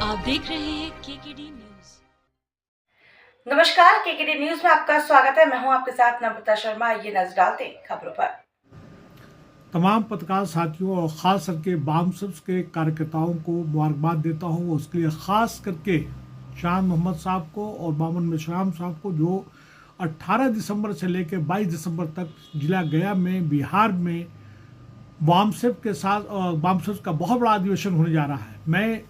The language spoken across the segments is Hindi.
आप देख रहे हैं केकेडी न्यूज। नमस्कार, केकेडी न्यूज में आपका स्वागत है। मैं हूं आपके साथ नम्रता शर्मा। ये नजर डालते हैं खबरों पर। तमाम पत्रकार साथियों और ख़ास करके बामसब्स के कार्यकर्ताओं को मुबारकबाद देता हूं। उसके लिए ख़ास करके शान मोहम्मद साहब को और मामून मेश्राम साहब को, जो 18 दिसंबर से लेकर 22 दिसंबर तक जिला गया में बिहार में बामसेब के साथ बामसेब का बहुत बड़ा अधिवेशन होने जा रहा है। मैं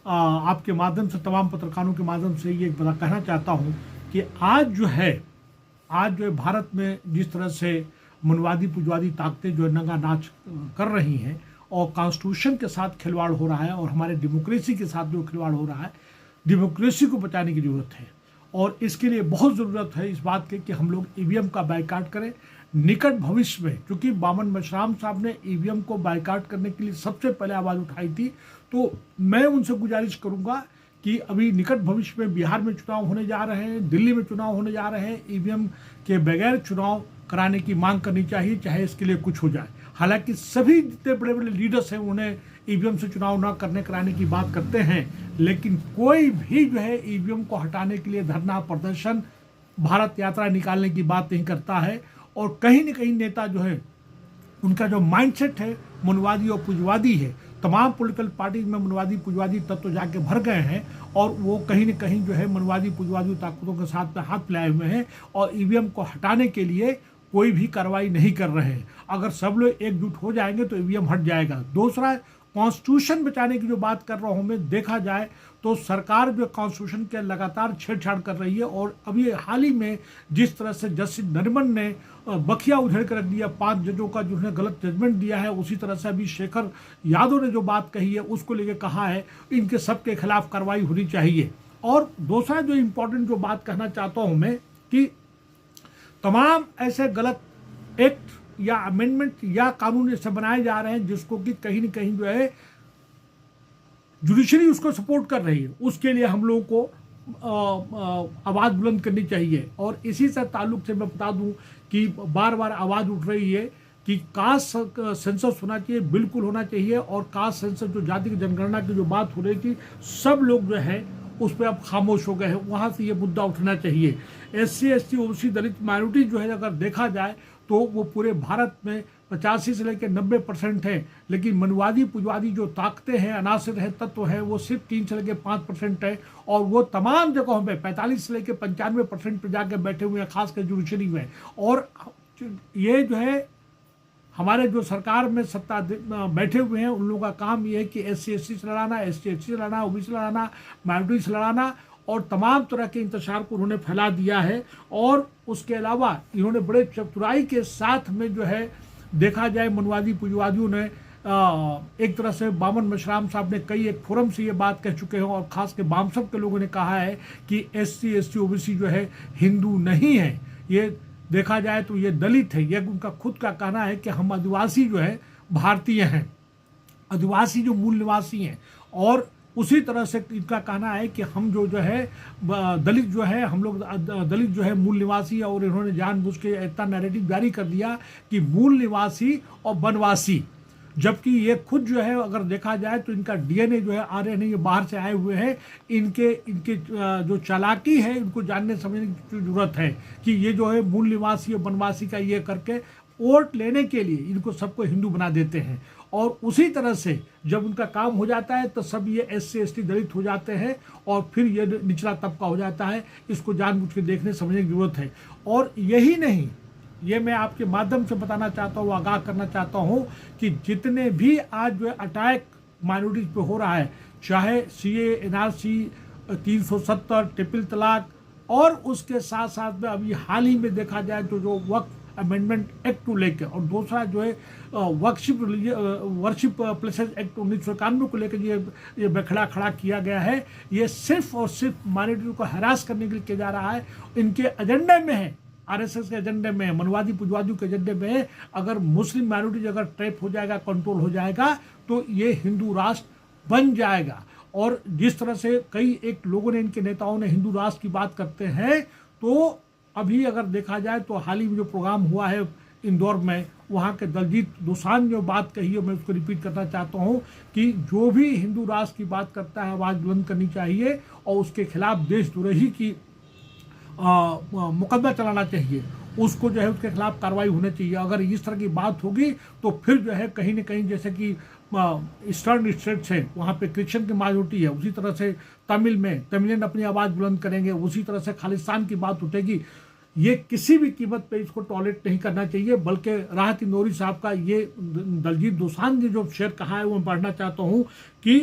आपके माध्यम से, तमाम पत्रकारों के माध्यम से ये बता कहना चाहता हूँ कि आज जो है भारत में जिस तरह से मनवादी पुजवादी ताकतें जो नंगा नाच कर रही हैं और कॉन्स्टिट्यूशन के साथ खिलवाड़ हो रहा है और हमारे डेमोक्रेसी के साथ जो खिलवाड़ हो रहा है, डेमोक्रेसी को बचाने की ज़रूरत है। और इसके लिए बहुत ज़रूरत है इस बात की कि हम लोग ईवीएम का बायकॉट करें। निकट भविष्य में, क्योंकि मामून मेश्राम साहब ने ईवीएम को बायकॉट करने के लिए सबसे पहले आवाज़ उठाई थी, तो मैं उनसे गुजारिश करूंगा कि अभी निकट भविष्य में बिहार में चुनाव होने जा रहे हैं, दिल्ली में चुनाव होने जा रहे हैं, ईवीएम के बगैर चुनाव कराने की मांग करनी चाहिए, चाहे इसके लिए कुछ हो जाए। हालांकि सभी जितने बड़े बड़े लीडर्स हैं उन्हें ईवीएम से चुनाव ना कराने की बात करते हैं, लेकिन कोई भी जो है ईवीएम को हटाने के लिए धरना प्रदर्शन, भारत यात्रा निकालने की बात नहीं करता है। और कहीं न कहीं नेता जो है उनका जो माइंडसेट है मनवादी और पुजवादी है। तमाम पॉलिटिकल पार्टीज में मनवादी पुजवादी तत्व जाके भर गए हैं और वो कहीं न कहीं जो है मनवादी पुजवादी ताकतों के साथ में हाथ मिलाए हुए हैं और ईवीएम को हटाने के लिए कोई भी कार्रवाई नहीं कर रहे हैं। अगर सब लोग एकजुट हो जाएंगे तो ईवीएम हट जाएगा। दूसरा, कॉन्स्टिट्यूशन बचाने की जो बात कर रहा हूँ मैं, देखा जाए तो सरकार जो कॉन्स्टिट्यूशन के लगातार छेड़छाड़ कर रही है। और अभी हाल ही में जिस तरह से जस्टिस नरिमन ने बखिया उधेड़ कर रख दिया 5 जजों का, जिन्होंने गलत जजमेंट दिया है, उसी तरह से अभी शेखर यादव ने जो बात कही है उसको लेकर कहा है इनके सबके खिलाफ कार्रवाई होनी चाहिए। और दूसरा जो इम्पोर्टेंट जो बात कहना चाहता हूँ मैं कि तमाम ऐसे गलत एक्ट या अमेंडमेंट या कानून ऐसे बनाए जा रहे हैं जिसको कि कहीं न कहीं जो है जुडिशरी उसको सपोर्ट कर रही है, उसके लिए हम लोगों को आवाज़ बुलंद करनी चाहिए। और इसी से ताल्लुक से मैं बता दूं कि बार बार आवाज़ उठ रही है कि कास्ट सेंसस होना चाहिए, बिल्कुल होना चाहिए। और कास्ट सेंसस जो जाति की जनगणना की जो बात हो रही थी, सब लोग जो है उस पर अब खामोश हो गए हैं, वहाँ से ये मुद्दा उठना चाहिए। SC ST OBC दलित माइनॉरिटी जो है अगर देखा जाए तो वो पूरे भारत में 85 से लेकर 90% है, लेकिन मनवादी पुजवादी जो ताकतें हैं, अनासर है, तत्व है, वो सिर्फ 3 से लेकर 5% है। और वो तमाम जगहों पे 45 से लेकर 95% पर जाकर बैठे हुए हैं, खासकर जुडिशरी में। और ये जो है हमारे जो सरकार में सत्ता बैठे हुए हैं उन लोगों का काम ये है कि SC ST से लड़ाना, ST ST से लड़ाना, OBC से लड़ाना, माइनॉरिटी से लड़ाना, और तमाम तरह के इंतशार को उन्होंने फैला दिया है। और उसके अलावा इन्होंने बड़े चतुराई के साथ में जो है देखा जाए मनवादी पुजवादियों ने एक तरह से मामून मेश्राम साहब ने कई एक फोरम से ये बात कह चुके हैं और ख़ास के बामसब के लोगों ने कहा है कि SC ST OBC जो है हिंदू नहीं है, ये देखा जाए तो ये दलित है। ये उनका खुद का कहना है कि हम आदिवासी जो है भारतीय हैं, आदिवासी जो मूल निवासी हैं। और उसी तरह से इनका कहना है कि हम जो है दलित जो है, हम लोग दलित जो है मूल निवासी है। और इन्होंने जानबूझ के इतना नैरेटिव जारी कर दिया कि मूल निवासी और वनवासी, जबकि ये खुद जो है अगर देखा जाए तो इनका DNA जो है आर्य नहीं, ये बाहर से आए हुए हैं। इनके जो चालाकी है इनको जानने समझने की जरूरत है कि ये जो है मूल निवासी और वनवासी का ये करके वोट लेने के लिए इनको सबको हिंदू बना देते हैं। और उसी तरह से जब उनका काम हो जाता है तो सब ये SC ST दलित हो जाते हैं और फिर ये निचला तबका हो जाता है। इसको जानबूझ के देखने समझने की जरूरत है। और यही नहीं, ये मैं आपके माध्यम से बताना चाहता हूँ, आगाह करना चाहता हूँ कि जितने भी आज जो है अटैक माइनॉरिटीज पे हो रहा है, चाहे CA NRC 370 ट्रिपल तलाक, और उसके साथ साथ में अभी हाल ही में देखा जाए तो जो वक्फ अमेंडमेंट एक्ट को लेकर, और दूसरा जो है वर्शिप प्लेसेस एक्ट 1991 को लेकर ये बखड़ा खड़ा किया गया है, ये सिर्फ और सिर्फ माइनॉरिटी को हरास करने के लिए किया जा रहा है। इनके एजेंडे में है, RSS के एजेंडे में है, मनवादी पुजवादियों के एजेंडे में है। अगर मुस्लिम माइनॉरिटी अगर ट्रैप हो जाएगा, कंट्रोल हो जाएगा, तो ये हिंदू राष्ट्र बन जाएगा। और जिस तरह से कई एक लोगों ने, इनके नेताओं ने हिंदू राष्ट्र की बात करते हैं, तो अभी अगर देखा जाए तो हाल ही में जो प्रोग्राम हुआ है इंदौर में वहाँ के दलजीत दोसांझ जो बात कही है मैं उसको रिपीट करना चाहता हूँ कि जो भी हिंदू राष्ट्र की बात करता है आवाज़ बुलंद करनी चाहिए और उसके खिलाफ देशद्रोही की मुकदमा चलाना चाहिए, उसको जो है उसके खिलाफ कार्रवाई होनी चाहिए। अगर इस तरह की बात होगी तो फिर जो है कहीं ना कहीं जैसे कि ईस्टर्न स्टेट्स है वहाँ पे क्रिश्चियन की माइनॉरिटी है, उसी तरह से तमिल में तमिलियन अपनी आवाज़ बुलंद करेंगे, उसी तरह से खालिस्तान की बात उठेगी। ये किसी भी कीमत पे इसको टॉलरेट नहीं करना चाहिए। बल्कि राहत इंदौरी साहब का ये दलजीत दोसांझ ने जो शेर कहा है वो मैं पढ़ना चाहता हूँ कि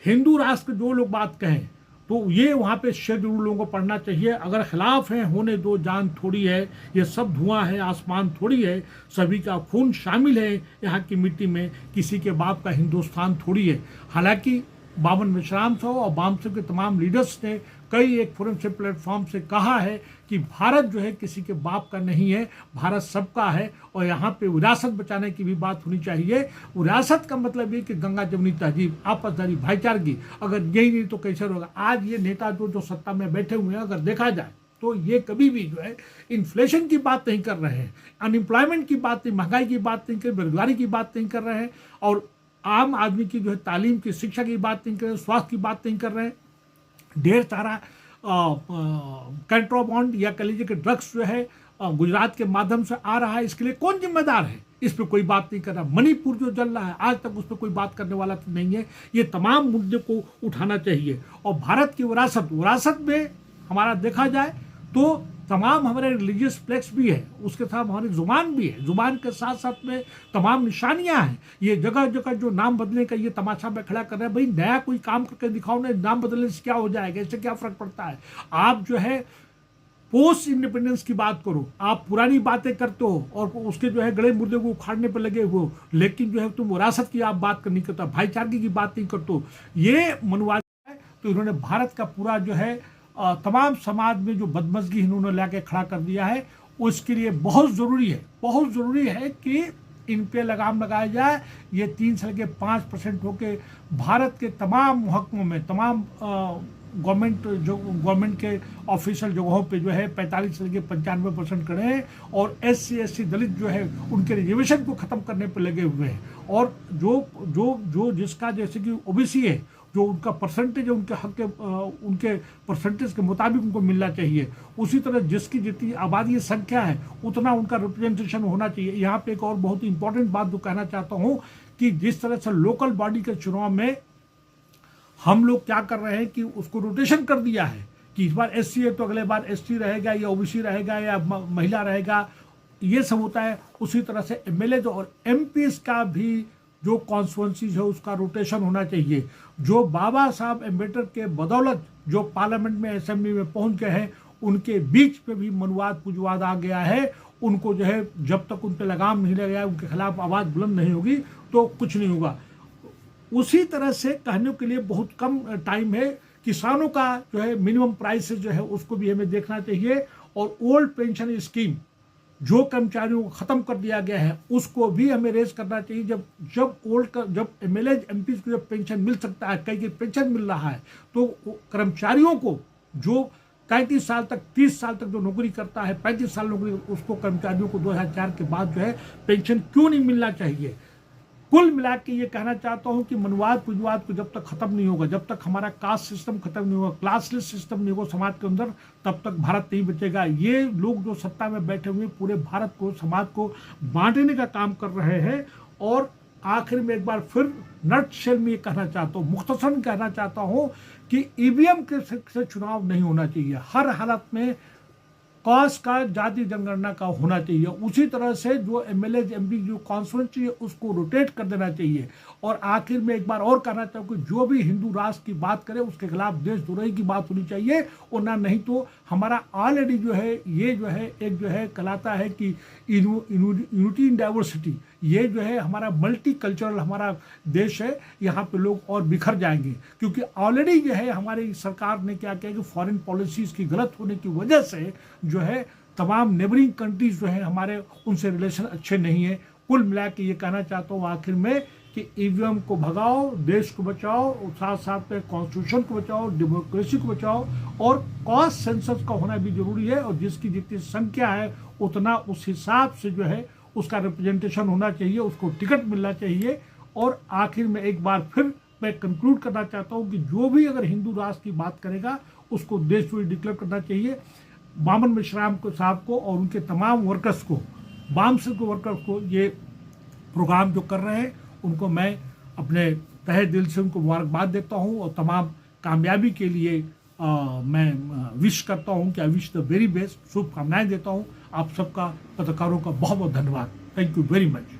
हिंदू राष्ट्र जो लोग बात कहें तो ये वहाँ पे शेर जरूर लोगों को पढ़ना चाहिए। अगर खिलाफ है होने दो, जान थोड़ी है, ये सब धुआं है, आसमान थोड़ी है, सभी का खून शामिल है यहाँ की मिट्टी में, किसी के बाप का हिंदुस्तान थोड़ी है। हालांकि बावन विश्राम साहब और वामसिंह के तमाम लीडर्स ने कई एक फोरम से प्लेटफॉर्म से कहा है कि भारत जो है किसी के बाप का नहीं है, भारत सबका है और यहाँ पे विरासत बचाने की भी बात होनी चाहिए। विरासत का मतलब ये कि गंगा जमुनी तहजीब, आपसदारी, भाईचारगी, अगर यही नहीं तो कैसे होगा। आज ये नेता जो सत्ता में बैठे हुए हैं अगर देखा जाए तो ये कभी भी जो है इन्फ्लेशन की बात नहीं कर रहे हैं, अनएम्प्लॉयमेंट की बात नहीं, महंगाई की बात नहीं कर, बेरोजगारी की बात नहीं कर रहे हैं और आम आदमी की जो है तालीम की, शिक्षा की बात नहीं कर रहे हैं, स्वास्थ्य की बात नहीं कर रहे हैं। ढेर सारा कंट्रोबांड या कह लीजिए कि ड्रग्स जो है गुजरात के माध्यम से आ रहा है, इसके लिए कौन जिम्मेदार है, इस पर कोई बात नहीं कर रहा। मणिपुर जो जल रहा है आज तक उस पर कोई बात करने वाला तो नहीं है। ये तमाम मुद्दे को उठाना चाहिए और भारत की विरासत में हमारा देखा जाए तो तमाम हमारे रिलीजियस फ्लेक्स भी है, उसके साथ हमारी जुबान भी है, जुबान के साथ साथ में तमाम निशानियां हैं। ये जगह जगह जो नाम बदलने का ये तमाशा में खड़ा कर रहे हैं, भाई नया कोई काम करके दिखाओ ना, नाम बदलने से क्या हो जाएगा, इससे क्या फर्क पड़ता है। आप जो है पोस्ट इंडिपेंडेंस की बात करो, आप पुरानी बातें करते हो और उसके जो है गड़े मुर्दे को उखाड़ने पर लगे हुए हो, लेकिन जो है तुम विरासत की आप बात नहीं करते, भाईचारगी की बात नहीं करते हो, ये मनवाद है। तो इन्होंने भारत का पूरा जो है तमाम समाज में जो बदमजगी इन्होंने लाके खड़ा कर दिया है, उसके लिए बहुत ज़रूरी है कि इन पे लगाम लगाया जाए। ये 3 से लेकर 5% होके भारत के तमाम महकमों में, तमाम गवर्नमेंट के ऑफिशियल जगहों पे जो है 45 से लेकर 95% खड़े हैं और SC दलित जो है उनके रिजर्वेशन को ख़त्म करने पर लगे हुए हैं। और जो जिसका जैसे कि OBC है, जो उनका परसेंटेज है, उनके हक के उनके परसेंटेज के मुताबिक उनको मिलना चाहिए। उसी तरह जिसकी जितनी आबादी संख्या है उतना उनका रिप्रेजेंटेशन होना चाहिए। यहाँ पे एक और बहुत ही इंपॉर्टेंट बात जो कहना चाहता हूँ कि जिस तरह से लोकल बॉडी के चुनाव में हम लोग क्या कर रहे हैं कि उसको रोटेशन कर दिया है कि इस बार SC है तो अगले बार ST रहेगा या OBC रहेगा या महिला रहेगा, ये सब होता है। उसी तरह से MLA और MPs का भी जो कॉन्स्टिट्यूंसीज है उसका रोटेशन होना चाहिए। जो बाबा साहब अम्बेडकर के बदौलत जो पार्लियामेंट में, असेंबली में पहुंच गए हैं, उनके बीच पे भी मनवाद पुजवाद आ गया है। उनको जो है जब तक उन पर लगाम नहीं लगाया, उनके खिलाफ आवाज़ बुलंद नहीं होगी तो कुछ नहीं होगा। उसी तरह से कहने के लिए बहुत कम टाइम है। किसानों का जो है मिनिमम प्राइसेस जो है उसको भी हमें देखना चाहिए और ओल्ड पेंशन स्कीम जो कर्मचारियों को ख़त्म कर दिया गया है उसको भी हमें रेज करना चाहिए। जब MLA MPs को जब पेंशन मिल सकता है, कई पेंशन मिल रहा है, तो कर्मचारियों को जो 35 साल तक 30 साल तक जो नौकरी करता है, 35 साल नौकरी, उसको कर्मचारियों को 2004 के बाद जो है पेंशन क्यों नहीं मिलना चाहिए। कुल मिला के ये कहना चाहता हूँ कि मनवाद पुजवाद को जब तक खत्म नहीं होगा, जब तक हमारा कास्ट सिस्टम खत्म नहीं होगा, क्लासलेस सिस्टम नहीं होगा समाज के अंदर, तब तक भारत नहीं बचेगा। ये लोग जो सत्ता में बैठे हुए पूरे भारत को, समाज को बांटने का काम कर रहे हैं। और आखिर में एक बार फिर नटशेल में ये कहना चाहता हूँ, मुख्तसरन कहना चाहता हूँ कि EVM के से चुनाव नहीं होना चाहिए। हर हालत में कास्ट का, जाति जनगणना का होना चाहिए। उसी तरह से जो MLA MP जो कॉन्स्टिट्यूंसी है उसको रोटेट कर देना चाहिए। और आखिर में एक बार और कहना चाहूँ कि जो भी हिंदू राष्ट्र की बात करे उसके खिलाफ देशद्रोही की बात होनी चाहिए, और ना नहीं तो हमारा ऑलरेडी जो है ये जो है एक जो है कहलाता है कि यूनिटी इन डाइवर्सिटी, ये जो है हमारा मल्टी कल्चरल हमारा देश है, यहाँ पे लोग और बिखर जाएंगे। क्योंकि ऑलरेडी जो है हमारी सरकार ने क्या किया कि फॉरेन पॉलिसीज की गलत होने की वजह से जो है तमाम नेबरिंग कंट्रीज जो है हमारे उनसे रिलेशन अच्छे नहीं है। कुल मिला के ये कहना चाहता हूँ आखिर में कि EVM को भगाओ, देश को बचाओ, और साथ साथ में कॉन्स्टिट्यूशन को बचाओ, डेमोक्रेसी को बचाओ, और कास्ट सेंसस का होना भी जरूरी है। और जिसकी जितनी संख्या है उतना उस हिसाब से जो है उसका रिप्रेजेंटेशन होना चाहिए, उसको टिकट मिलना चाहिए। और आखिर में एक बार फिर मैं कंक्लूड करना चाहता हूँ कि जो भी अगर हिंदू राष्ट्र की बात करेगा उसको देशद्रोही डिक्लेयर करना चाहिए। बामन मिश्राम को साहब को और उनके तमाम वर्कर्स को, वाम सिख वर्कर्स को, ये प्रोग्राम जो कर रहे हैं उनको मैं अपने तहे दिल से उनको मुबारकबाद देता हूँ और तमाम कामयाबी के लिए मैं विश करता हूँ कि I wish the very best, शुभकामनाएं देता हूँ। आप सबका, पत्रकारों का बहुत बहुत धन्यवाद। Thank you very much.